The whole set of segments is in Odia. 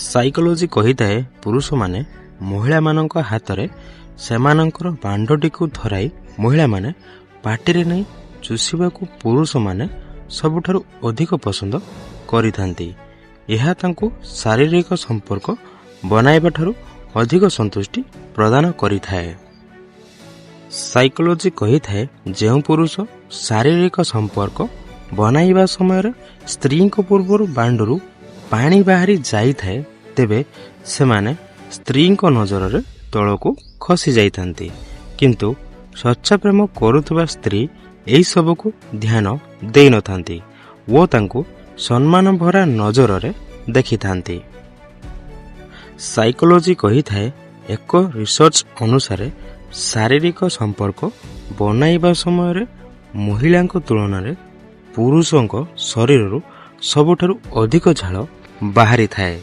ସାଇକୋଲୋଜି କହିଥାଏ ପୁରୁଷମାନେ ମହିଳାମାନଙ୍କ ହାତରେ ସେମାନଙ୍କର ବାଣ୍ଡଟିକୁ ଧରାଇ ମହିଳାମାନେ ପାଟିରେ ନେଇ ଚୁଷିବାକୁ ପୁରୁଷମାନେ ସବୁଠାରୁ ଅଧିକ ପସନ୍ଦ କରିଥାନ୍ତି। ଏହା ତାଙ୍କୁ ଶାରୀରିକ ସମ୍ପର୍କ ବନାଇବା ଠାରୁ ଅଧିକ ସନ୍ତୁଷ୍ଟି ପ୍ରଦାନ କରିଥାଏ। ସାଇକୋଲୋଜି କହିଥାଏ ଯେଉଁ ପୁରୁଷ ଶାରୀରିକ ସମ୍ପର୍କ ବନାଇବା ସମୟରେ ସ୍ତ୍ରୀଙ୍କ ପୂର୍ବରୁ ବାଣ୍ଡରୁ ପାଣି ବାହାରି ଯାଇଥାଏ ତେବେ ସେମାନେ ସ୍ତ୍ରୀଙ୍କ ନଜରରେ ତଳକୁ ଖସି ଯାଇଥାନ୍ତି। କିନ୍ତୁ ସ୍ୱଚ୍ଛ ପ୍ରେମ କରୁଥିବା ସ୍ତ୍ରୀ ଏହିସବୁକୁ ଧ୍ୟାନ ଦେଇନଥାନ୍ତି ଓ ତାଙ୍କୁ ସମ୍ମାନ ଭରା ନଜରରେ ଦେଖିଥାନ୍ତି। ସାଇକୋଲୋଜି କହିଥାଏ ଏକ ରିସର୍ଚ୍ଚ ଅନୁସାରେ ଶାରୀରିକ ସମ୍ପର୍କ ବନାଇବା ସମୟରେ ମହିଳାଙ୍କ ତୁଳନାରେ ପୁରୁଷଙ୍କ ଶରୀରରୁ ସବୁଠାରୁ ଅଧିକ ଝାଳ ବାହାରିଥାଏ।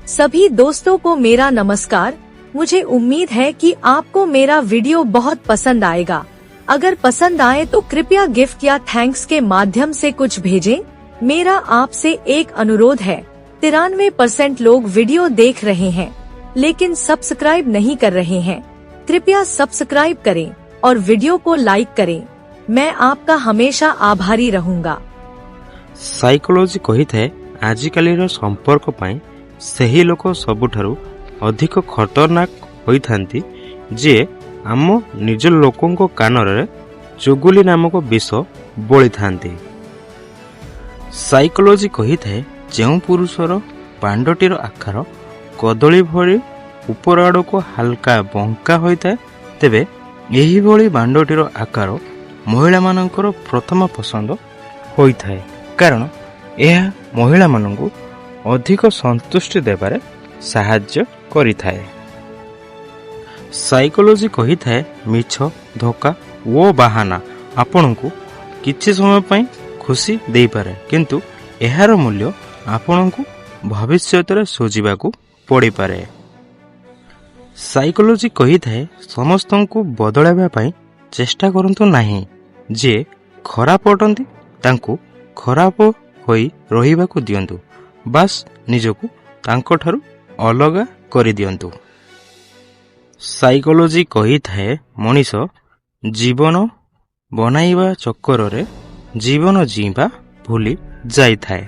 सभी दोस्तों को मेरा नमस्कार। मुझे उम्मीद है कि आपको मेरा वीडियो बहुत पसंद आएगा। अगर पसंद आए तो कृपया गिफ्ट या थैंक्स के माध्यम से कुछ भेजें। मेरा आपसे एक अनुरोध है, 93% लोग वीडियो देख रहे हैं लेकिन सब्सक्राइब नहीं कर रहे हैं। कृपया सब्सक्राइब करें और वीडियो को लाइक करें। मैं आपका हमेशा आभारी रहूंगा। ସାଇକୋଲୋଜି କହିଥାଏ ଆଜିକାଲିର ସମ୍ପର୍କ ପାଇଁ ସେହି ଲୋକ ସବୁଠାରୁ ଅଧିକ ଖତରନାକ ହୋଇଥାନ୍ତି ଯିଏ ଆମ ନିଜ ଲୋକଙ୍କ କାନରେ ଚୁଗୁଲି ନାମକ ବିଷ ବୋଳିଥାନ୍ତି। ସାଇକୋଲୋଜି କହିଥାଏ ଯେଉଁ ପୁରୁଷର ବାଣ୍ଡଟିର ଆକାର କଦଳୀ ଭଳି ଉପର ଆଡ଼କୁ ହାଲକା ବଙ୍କା ହୋଇଥାଏ ତେବେ ଏହିଭଳି ବାଣ୍ଡଟିର ଆକାର ମହିଳାମାନଙ୍କର ପ୍ରଥମ ପସନ୍ଦ ହୋଇଥାଏ, କାରଣ ଏହା ମହିଳାମାନଙ୍କୁ ଅଧିକ ସନ୍ତୁଷ୍ଟି ଦେବାରେ ସାହାଯ୍ୟ କରିଥାଏ। ସାଇକୋଲୋଜି କହିଥାଏ ମିଛ, ଧୋକା ଓ ବାହାନା ଆପଣଙ୍କୁ କିଛି ସମୟ ପାଇଁ ଖୁସି ଦେଇପାରେ କିନ୍ତୁ ଏହାର ମୂଲ୍ୟ ଆପଣଙ୍କୁ ଭବିଷ୍ୟତରେ ଶୁଝିବାକୁ ପଡ଼ିପାରେ। ସାଇକୋଲୋଜି କହିଥାଏ ସମସ୍ତଙ୍କୁ ବଦଳାଇବା ପାଇଁ ଚେଷ୍ଟା କରନ୍ତୁ ନାହିଁ। ଯିଏ ଖରାପ ଅଟନ୍ତି ତାଙ୍କୁ ଖରାପ ହୋଇ ରହିବାକୁ ଦିଅନ୍ତୁ, ବାସ୍ ନିଜକୁ ତାଙ୍କଠାରୁ ଅଲଗା କରିଦିଅନ୍ତୁ। ସାଇକୋଲୋଜି କହିଥାଏ ମଣିଷ ଜୀବନ ବନାଇବା ଚକ୍କରରେ ଜୀବନ ଜୀଇବା ଭୁଲି ଯାଇଥାଏ।